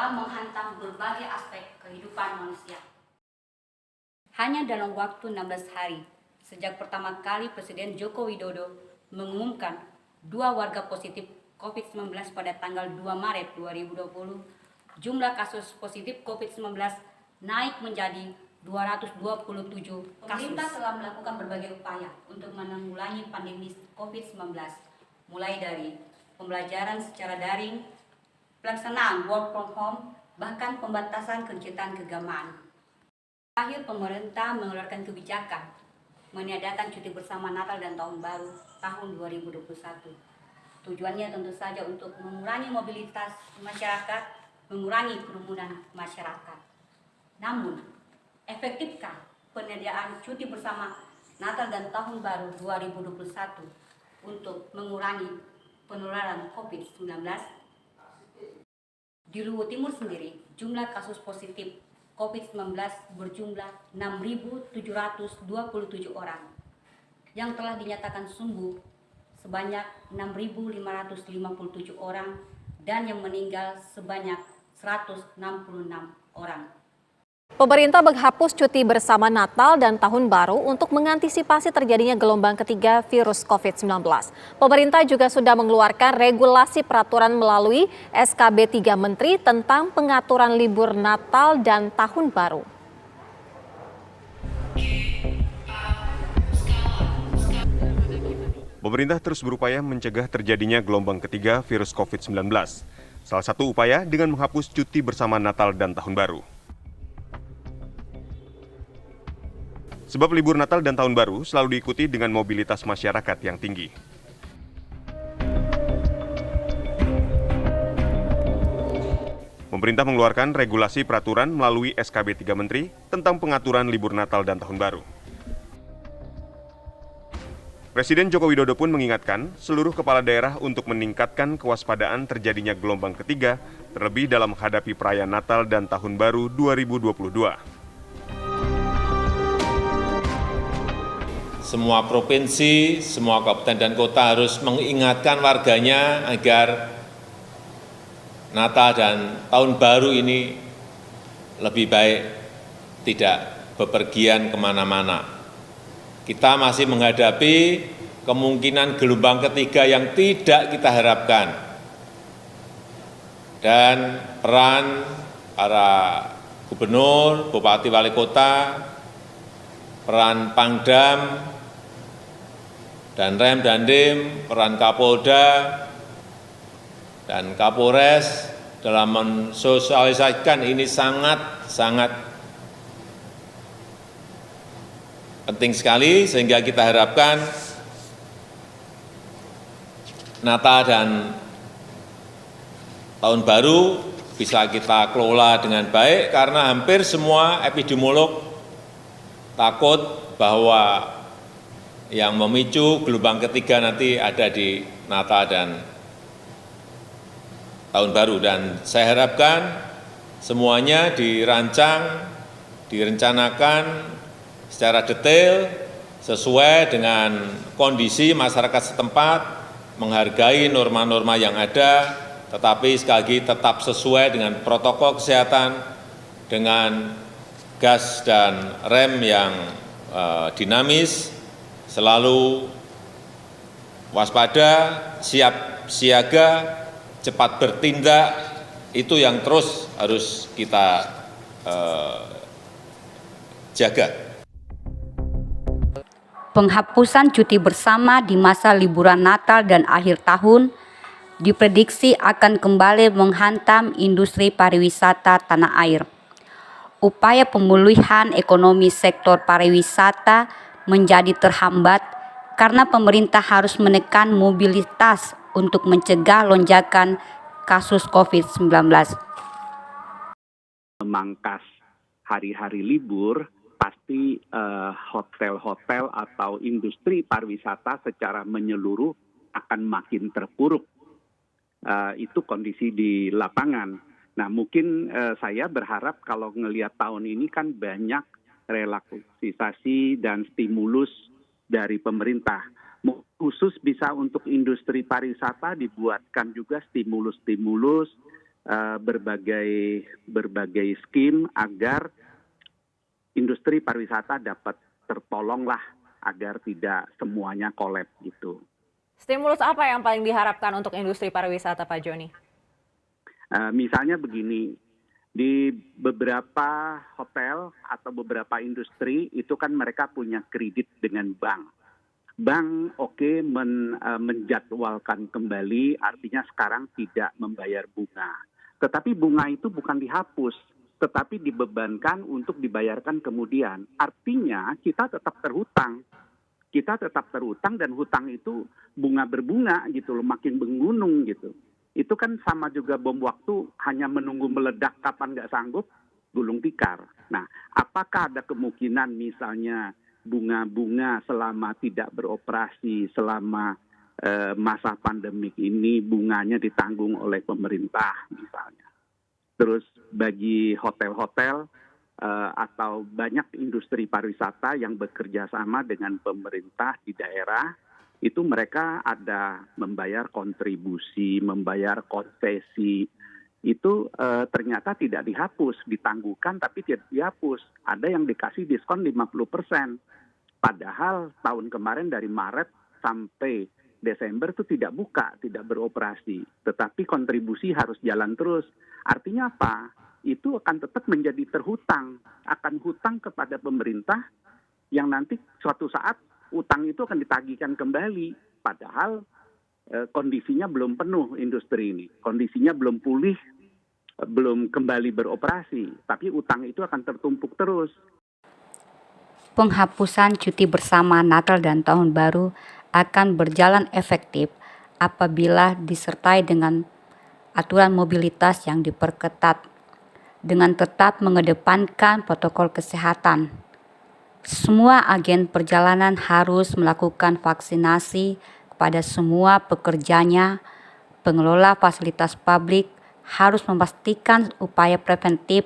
telah menghantam berbagai aspek kehidupan manusia. Hanya dalam waktu 16 hari, sejak pertama kali Presiden Joko Widodo mengumumkan 2 warga positif COVID-19 pada tanggal 2 Maret 2020, jumlah kasus positif COVID-19 naik menjadi 227 kasus. Pemerintah telah melakukan berbagai upaya untuk menanggulangi pandemi COVID-19, mulai dari pembelajaran secara daring, pelaksanaan work from home, bahkan pembatasan kegiatan keagamaan. Akhir pemerintah mengeluarkan kebijakan meniadakan cuti bersama Natal dan Tahun Baru tahun 2021. Tujuannya tentu saja untuk mengurangi mobilitas masyarakat, mengurangi kerumunan masyarakat. Namun, efektifkah penyediaan cuti bersama Natal dan Tahun Baru 2021 untuk mengurangi penularan COVID-19? Di Luwu Timur sendiri, jumlah kasus positif COVID-19 berjumlah 6.727 orang, yang telah dinyatakan sembuh sebanyak 6.557 orang, dan yang meninggal sebanyak 166 orang. Pemerintah menghapus cuti bersama Natal dan Tahun Baru untuk mengantisipasi terjadinya gelombang ketiga virus COVID-19. Pemerintah juga sudah mengeluarkan regulasi peraturan melalui SKB 3 Menteri tentang pengaturan libur Natal dan Tahun Baru. Pemerintah terus berupaya mencegah terjadinya gelombang ketiga virus COVID-19. Salah satu upaya dengan menghapus cuti bersama Natal dan Tahun Baru. Sebab libur Natal dan Tahun Baru selalu diikuti dengan mobilitas masyarakat yang tinggi. Pemerintah mengeluarkan regulasi peraturan melalui SKB 3 Menteri tentang pengaturan libur Natal dan Tahun Baru. Presiden Joko Widodo pun mengingatkan seluruh kepala daerah untuk meningkatkan kewaspadaan terjadinya gelombang ketiga, terlebih dalam menghadapi perayaan Natal dan Tahun Baru 2022. Semua provinsi, semua kabupaten dan kota harus mengingatkan warganya agar Natal dan Tahun Baru ini lebih baik tidak bepergian kemana-mana. Kita masih menghadapi kemungkinan gelombang ketiga yang tidak kita harapkan. Dan peran para gubernur, bupati, wali kota, peran Pangdam, dan Rem dan Dim, peran Kapolda dan Kapolres dalam mensosialisasikan ini sangat penting sekali, sehingga kita harapkan Natal dan Tahun Baru bisa kita kelola dengan baik, karena hampir semua epidemiolog takut bahwa yang memicu gelombang ketiga nanti ada di Natal dan Tahun Baru. Dan saya harapkan semuanya dirancang, direncanakan secara detail sesuai dengan kondisi masyarakat setempat, menghargai norma-norma yang ada, tetapi sekali lagi tetap sesuai dengan protokol kesehatan, dengan gas dan rem yang dinamis, selalu waspada, siap siaga, cepat bertindak, itu yang terus harus kita jaga. Penghapusan cuti bersama di masa liburan Natal dan akhir tahun diprediksi akan kembali menghantam industri pariwisata tanah air. Upaya pemulihan ekonomi sektor pariwisata menjadi terhambat karena pemerintah harus menekan mobilitas untuk mencegah lonjakan kasus COVID-19. Memangkas hari-hari libur, pasti hotel-hotel atau industri pariwisata secara menyeluruh akan makin terpuruk. Itu kondisi di lapangan. Nah, mungkin saya berharap kalau ngelihat tahun ini kan banyak relaksasi dan stimulus dari pemerintah. Khusus bisa untuk industri pariwisata dibuatkan juga stimulus-stimulus berbagai skim agar industri pariwisata dapat tertolonglah agar tidak semuanya kolaps gitu. Stimulus apa yang paling diharapkan untuk industri pariwisata, Pak Joni? Misalnya begini, di beberapa hotel atau beberapa industri itu kan mereka punya kredit dengan bank. Bank menjadwalkan kembali, artinya sekarang tidak membayar bunga. Tetapi bunga itu bukan dihapus, tetapi dibebankan untuk dibayarkan kemudian. Artinya kita tetap terhutang. Kita tetap terhutang dan hutang itu bunga berbunga gitu loh, makin menggunung gitu. Itu kan sama juga bom waktu, hanya menunggu meledak kapan nggak sanggup, gulung tikar. Nah, apakah ada kemungkinan misalnya bunga-bunga selama tidak beroperasi, selama masa pandemik ini bunganya ditanggung oleh pemerintah misalnya. Terus bagi hotel-hotel atau banyak industri pariwisata yang bekerja sama dengan pemerintah di daerah, itu mereka ada membayar kontribusi, membayar konsesi, itu ternyata tidak dihapus, ditangguhkan tapi tidak dihapus. Ada yang dikasih diskon 50%. Padahal tahun kemarin dari Maret sampai Desember itu tidak buka, tidak beroperasi. Tetapi kontribusi harus jalan terus. Artinya apa? Itu akan tetap menjadi terhutang. Akan hutang kepada pemerintah yang nanti suatu saat utang itu akan ditagihkan kembali. Padahal kondisinya belum penuh industri ini. Kondisinya belum pulih, belum kembali beroperasi. Tapi utang itu akan tertumpuk terus. Penghapusan cuti bersama Natal dan Tahun Baru akan berjalan efektif apabila disertai dengan aturan mobilitas yang diperketat dengan tetap mengedepankan protokol kesehatan. Semua agen perjalanan harus melakukan vaksinasi kepada semua pekerjanya. Pengelola fasilitas publik harus memastikan upaya preventif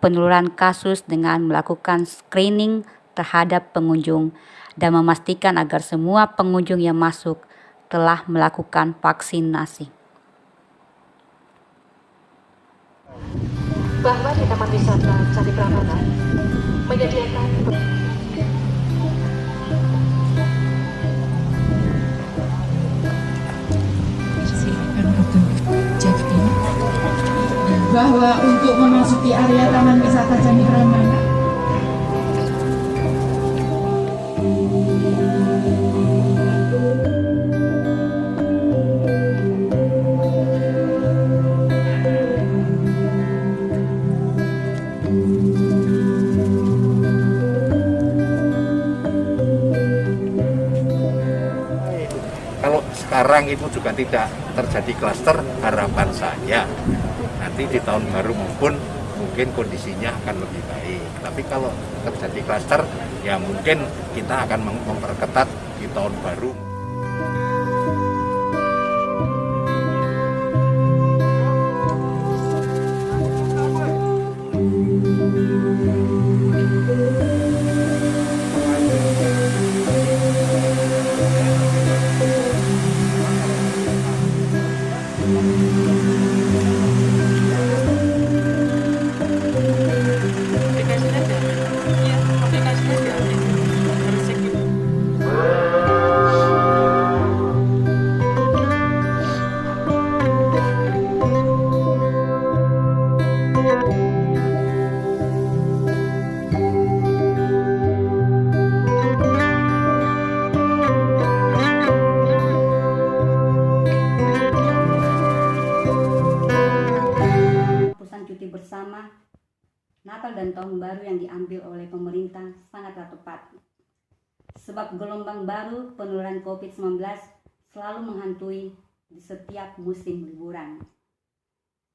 penularan kasus dengan melakukan screening terhadap pengunjung dan memastikan agar semua pengunjung yang masuk telah melakukan vaksinasi. Bahwa di Taman Wisata Candi Prambanan menyediakan bahwa untuk memasuki area Taman Wisata Candi Prambanan kalau sekarang itu juga tidak terjadi klaster, harapan saya nanti di tahun baru mungkin kondisinya akan lebih baik. Tapi kalau terjadi klaster, ya mungkin kita akan memperketat di tahun baru. Bersama Natal dan Tahun Baru yang diambil oleh pemerintah sangatlah tepat. Sebab gelombang baru penularan COVID-19 selalu menghantui di setiap musim liburan.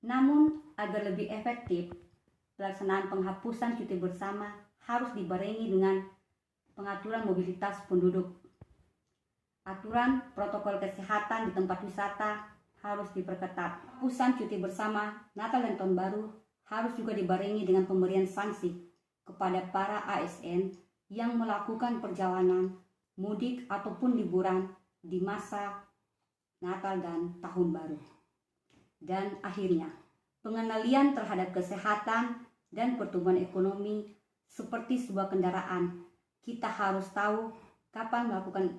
Namun, agar lebih efektif, pelaksanaan penghapusan cuti bersama harus dibarengi dengan pengaturan mobilitas penduduk. Aturan protokol kesehatan di tempat wisata harus diperketat. Penghapusan cuti bersama Natal dan Tahun Baru harus juga dibarengi dengan pemberian sanksi kepada para ASN yang melakukan perjalanan mudik ataupun liburan di masa Natal dan Tahun Baru. Dan akhirnya, Pengendalian terhadap kesehatan dan pertumbuhan ekonomi seperti sebuah kendaraan. Kita harus tahu kapan melakukan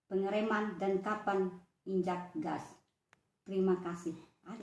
pengereman dan kapan injak gas. Terima kasih.